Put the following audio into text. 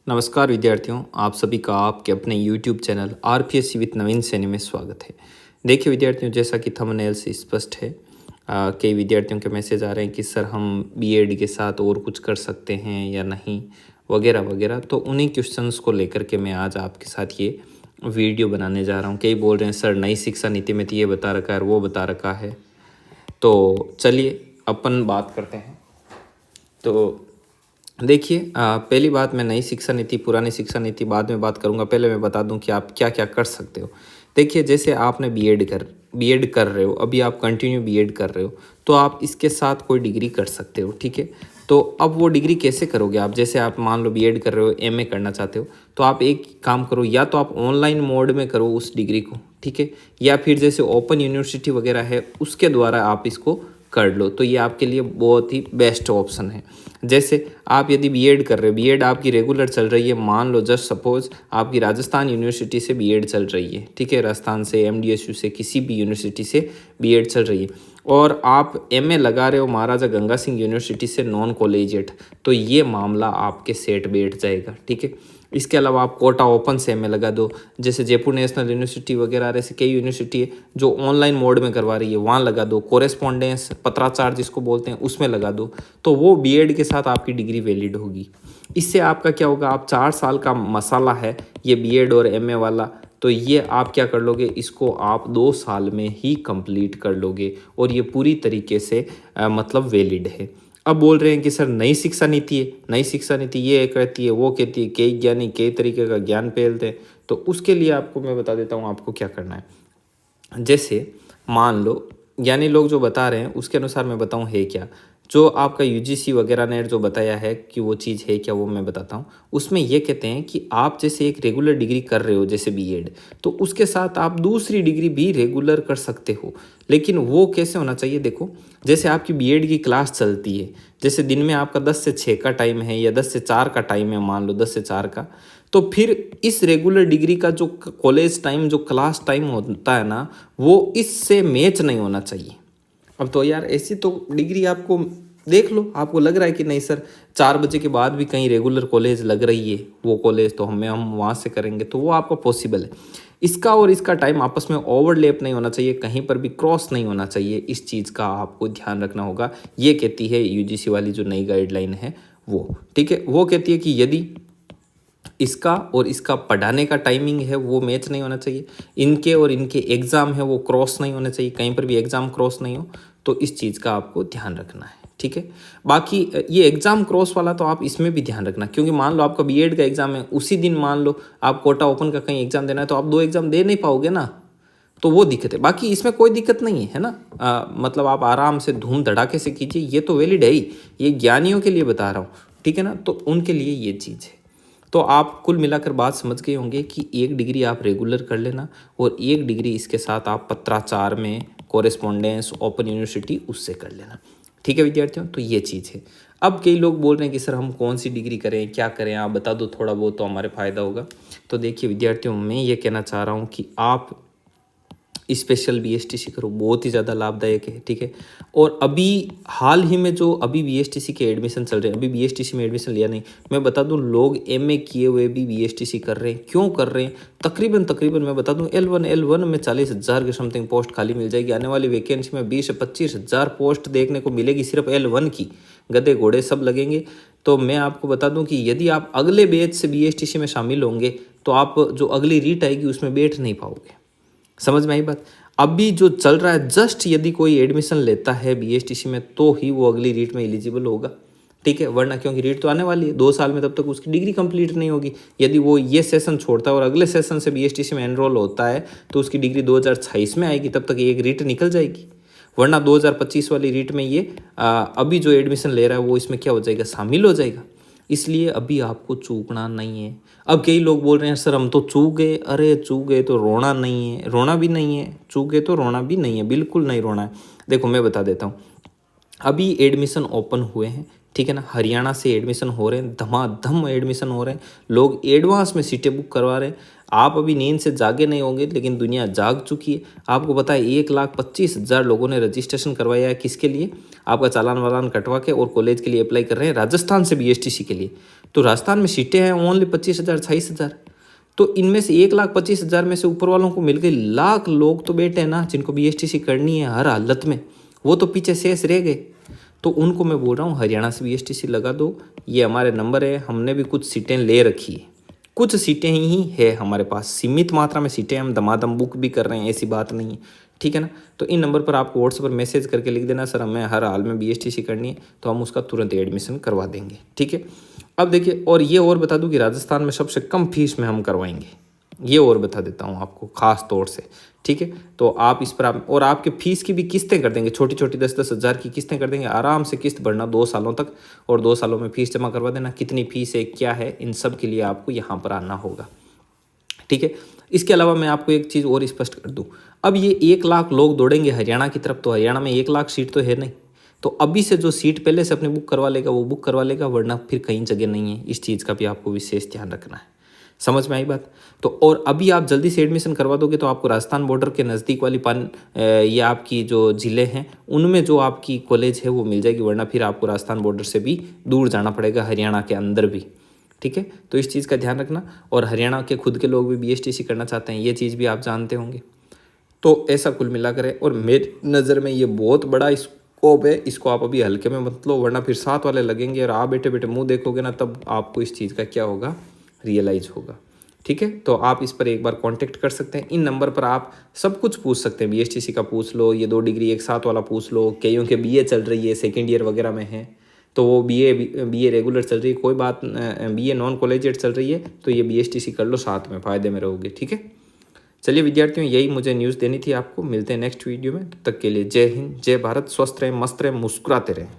नमस्कार विद्यार्थियों, आप सभी का आपके अपने YouTube चैनल आरपीएससी विद नवीन सैनी में स्वागत है। देखिए विद्यार्थियों, जैसा कि थंबनेल से स्पष्ट है, कई विद्यार्थियों के मैसेज आ रहे हैं कि सर हम बीएड के साथ और कुछ कर सकते हैं या नहीं, वगैरह वगैरह। तो उन्हीं क्वेश्चंस को लेकर के मैं आज आपके साथ ये वीडियो बनाने जा रहा हूँ। कई बोल रहे हैं सर नई शिक्षा नीति में तो ये बता रखा है और वो बता रखा है। तो चलिए अपन बात करते हैं। तो देखिए, पहली बात, मैं नई शिक्षा नीति पुरानी शिक्षा नीति बाद में बात करूंगा। पहले मैं बता दूं कि आप क्या क्या कर सकते हो। देखिए, जैसे आपने बीएड कर रहे हो, अभी आप कंटिन्यू बीएड कर रहे हो, तो आप इसके साथ कोई डिग्री कर सकते हो, ठीक है। तो अब वो डिग्री कैसे करोगे आप? जैसे आप मान लो बीएड कर रहे हो, एमए करना चाहते हो, तो आप एक काम करो, या तो आप ऑनलाइन मोड में करो उस डिग्री को, ठीक है, या फिर जैसे ओपन यूनिवर्सिटी वगैरह है उसके द्वारा आप इसको कर लो। तो ये आपके लिए बहुत ही बेस्ट ऑप्शन है। जैसे आप यदि बीएड कर रहे हो, बीएड आपकी रेगुलर चल रही है, मान लो जस्ट सपोज आपकी राजस्थान यूनिवर्सिटी से बीएड चल रही है, ठीक है, राजस्थान से, एमडीएसयू से, किसी भी यूनिवर्सिटी से बीएड चल रही है, और आप एमए लगा रहे हो महाराजा गंगा सिंह यूनिवर्सिटी से नॉन कॉलेजिएट, तो ये मामला आपके सेट बैठ जाएगा, ठीक है। इसके अलावा आप कोटा ओपन से एमए लगा दो, जैसे जयपुर नेशनल यूनिवर्सिटी वगैरह ऐसे कई यूनिवर्सिटी है जो ऑनलाइन मोड में करवा रही है, वहाँ लगा दो। कोरेस्पॉन्डेंस पत्राचार जिसको बोलते हैं उसमें लगा दो, तो वो बीएड के साथ आपकी डिग्री वैलिड होगी। इससे आपका क्या होगा, आप 4 साल का मसाला है ये बीएड और एमए वाला, तो ये आप क्या कर लोगे, इसको आप 2 साल में ही कंप्लीट कर लोगे और ये पूरी तरीके से मतलब वैलिड है। अब बोल रहे हैं कि सर नई शिक्षा नीति है, नई शिक्षा नीति ये कहती है वो कहती है, कई ज्ञानी कई तरीके का ज्ञान फैलते हैं। तो उसके लिए आपको मैं बता देता हूँ आपको क्या करना है। जैसे मान लो ज्ञानी लोग जो बता रहे हैं उसके अनुसार मैं बताऊँ है क्या, जो आपका यूजीसी वगैरह ने जो बताया है कि वो चीज़ है क्या, वो मैं बताता हूँ। उसमें ये कहते हैं कि आप जैसे एक रेगुलर डिग्री कर रहे हो जैसे बीएड, तो उसके साथ आप दूसरी डिग्री भी रेगुलर कर सकते हो। लेकिन वो कैसे होना चाहिए, देखो, जैसे आपकी बीएड की क्लास चलती है, जैसे दिन में आपका 10 से 6 का टाइम है या 10 से 4 का टाइम है, मान लो 10 से 4 का, तो फिर इस रेगुलर डिग्री का जो कॉलेज टाइम, जो क्लास टाइम होता है ना, वो इससे मैच नहीं होना चाहिए। अब तो यार ऐसी तो डिग्री आपको देख लो, आपको लग रहा है कि नहीं सर 4 बजे के बाद भी कहीं रेगुलर कॉलेज लग रही है, वो कॉलेज तो हम वहाँ से करेंगे, तो वो आपका पॉसिबल है। इसका और इसका टाइम आपस में ओवरलैप नहीं होना चाहिए, कहीं पर भी क्रॉस नहीं होना चाहिए, इस चीज़ का आपको ध्यान रखना होगा। ये कहती है यूजीसी वाली जो नई गाइडलाइन है वो, ठीक है। वो कहती है कि यदि इसका और इसका पढ़ाने का टाइमिंग है वो मैच नहीं होना चाहिए, इनके और इनके एग्ज़ाम है वो क्रॉस नहीं होना चाहिए, कहीं पर भी एग्ज़ाम क्रॉस नहीं हो, तो इस चीज़ का आपको ध्यान रखना है, ठीक है। बाकी ये एग्ज़ाम क्रॉस वाला तो आप इसमें भी ध्यान रखना, क्योंकि मान लो आपका बीएड का एग्ज़ाम है, उसी दिन मान लो आप कोटा ओपन का कहीं एग्ज़ाम देना है, तो आप 2 एग्ज़ाम दे नहीं पाओगे ना, तो वो दिक्कत है। बाकी इसमें कोई दिक्कत नहीं है ना, मतलब आप आराम से धूम धड़ाके से कीजिए, ये तो वैलिड है ही, ये ज्ञानियों के लिए बता रहा हूँ, ठीक है ना, तो उनके लिए ये चीज़ है। तो आप कुल मिलाकर बात समझ गए होंगे कि एक डिग्री आप रेगुलर कर लेना और एक डिग्री इसके साथ आप पत्राचार में, कोरेस्पॉन्डेंस, ओपन यूनिवर्सिटी उससे कर लेना, ठीक है विद्यार्थियों। तो ये चीज़ है। अब कई लोग बोल रहे हैं कि सर हम कौन सी डिग्री करें, क्या करें, आप बता दो थोड़ा बहुत तो हमारे फ़ायदा होगा। तो देखिए विद्यार्थियों, मैं ये कहना चाह रहा हूँ कि आप स्पेशल बीएसटीसी करो, बहुत ही ज़्यादा लाभदायक है, ठीक है। और अभी हाल ही में जो अभी बीएसटीसी के एडमिशन चल रहे हैं, अभी बीएसटीसी में एडमिशन लिया नहीं, मैं बता दूं लोग एमए किए हुए भी बीएसटीसी कर रहे हैं। क्यों कर रहे हैं? तकरीबन मैं बता दूं L1 में 40,000 के समथिंग पोस्ट खाली मिल जाएगी। आने वाली वैकेंसी में 20 से 25,000 पोस्ट देखने को मिलेगी सिर्फ L1 की। गधे घोड़े सब लगेंगे। तो मैं आपको बता दूं कि यदि आप अगले बैच से बीएसटीसी में शामिल होंगे तो आप जो अगली रीट आएगी उसमें बैठ नहीं पाओगे। समझ में आई बात? अभी जो चल रहा है, जस्ट यदि कोई एडमिशन लेता है बीएसटीसी में तो ही वो अगली रीट में एलिजिबल होगा, ठीक है, वरना क्योंकि रीट तो आने वाली है 2 साल में, तब तक उसकी डिग्री कंप्लीट नहीं होगी। यदि वो ये सेशन छोड़ता है और अगले सेशन से बीएसटीसी में एनरोल होता है तो उसकी डिग्री 2026 में आएगी, तब तक एक रीट निकल जाएगी। वरना 2025 वाली रीट में ये अभी जो एडमिशन ले रहा है वो इसमें क्या हो जाएगा, शामिल हो जाएगा। इसलिए अभी आपको चूकना नहीं है। अब कई लोग बोल रहे हैं सर हम तो चूक गए, अरे चूक गए तो रोना नहीं है, रोना भी नहीं है, चूक गए तो रोना भी नहीं है, बिल्कुल नहीं रोना है। देखो मैं बता देता हूँ, अभी एडमिशन ओपन हुए हैं, ठीक है ना, हरियाणा से एडमिशन हो रहे हैं, धमाधम एडमिशन हो रहे हैं, लोग एडवांस में सीटें बुक करवा रहे हैं। आप अभी नींद से जागे नहीं होंगे, लेकिन दुनिया जाग चुकी है। आपको पता है 1,25,000 लोगों ने रजिस्ट्रेशन करवाया है। किसके लिए? आपका चालान वालान कटवा के और कॉलेज के लिए अप्लाई कर रहे हैं, राजस्थान से BSTC के लिए। तो राजस्थान में सीटें हैं ओनली 25,000 28,000। तो इनमें से 1,25,000 में से ऊपर वालों को मिल गई, लाख लोग तो बैठे हैं ना जिनको BSTC करनी है हर हालत में, वो तो पीछे शेष रह गए। तो उनको मैं बोल रहा हूँ हरियाणा से BSTC लगा दो। ये हमारे नंबर है, हमने भी कुछ सीटें ले रखी है, कुछ सीटें ही है हमारे पास, सीमित मात्रा में सीटें, हम दमादम बुक भी कर रहे हैं, ऐसी बात नहीं है, ठीक है ना। तो इन नंबर पर आपको व्हाट्सएप पर मैसेज करके लिख देना सर हमें हर हाल में BSTC करनी है, तो हम उसका तुरंत एडमिशन करवा देंगे, ठीक है। अब देखिए, और ये और बता दूं कि राजस्थान में सबसे कम फीस में हम करवाएंगे, ये और बता देता हूँ आपको खास तौर से, ठीक है। तो आप इस पर और आपके फीस की भी किस्तें कर देंगे, छोटी छोटी 10-10 हज़ार की किस्तें कर देंगे, आराम से किस्त भरना 2 सालों तक, और 2 सालों में फीस जमा करवा देना। कितनी फीस है, क्या है, इन सब के लिए आपको यहाँ पर आना होगा, ठीक है। इसके अलावा मैं आपको एक चीज़ और स्पष्ट कर दूँ, अब ये 1 लाख लोग दौड़ेंगे हरियाणा की तरफ, तो हरियाणा में 1 लाख सीट तो है नहीं, तो अभी से जो सीट पहले से अपने बुक करवा लेगा वो बुक करवा लेगा, वरना फिर कहीं जगह नहीं है। इस चीज़ का भी आपको विशेष ध्यान रखना है। समझ में आई बात? तो और अभी आप जल्दी से एडमिशन करवा दोगे तो आपको राजस्थान बॉर्डर के नज़दीक वाली ये आपकी जो ज़िले हैं उनमें जो आपकी कॉलेज है वो मिल जाएगी, वरना फिर आपको राजस्थान बॉर्डर से भी दूर जाना पड़ेगा, हरियाणा के अंदर भी, ठीक है। तो इस चीज़ का ध्यान रखना। और हरियाणा के खुद के लोग भी BSTC करना चाहते हैं, ये चीज़ भी आप जानते होंगे। तो ऐसा कुल मिलाकर है, और मेरी नज़र में ये बहुत बड़ा स्कोप है, इसको आप अभी हल्के में मत लो, वरना फिर साथ वाले लगेंगे और आप बैठे बैठे मुंह देखोगे ना, तब आपको इस चीज़ का क्या होगा, रियलाइज होगा, ठीक है। तो आप इस पर एक बार कांटेक्ट कर सकते हैं, इन नंबर पर आप सब कुछ पूछ सकते हैं। BSTC का पूछ लो, ये 2 डिग्री एक साथ वाला पूछ लो, कईयों के BA चल रही है, सेकेंड ईयर वगैरह में है, तो वो BA रेगुलर चल रही है, कोई बात, BA नॉन कॉलेजिएट चल रही है, तो ये BSTC कर लो, साथ में फ़ायदे में रहोगे, ठीक है। चलिए विद्यार्थियों, यही मुझे न्यूज़ देनी थी आपको। मिलते हैं नेक्स्ट वीडियो में, तब तक के लिए जय हिंद, जय भारत, स्वस्थ रहें, मस्त रहें, मुस्कुराते रहें।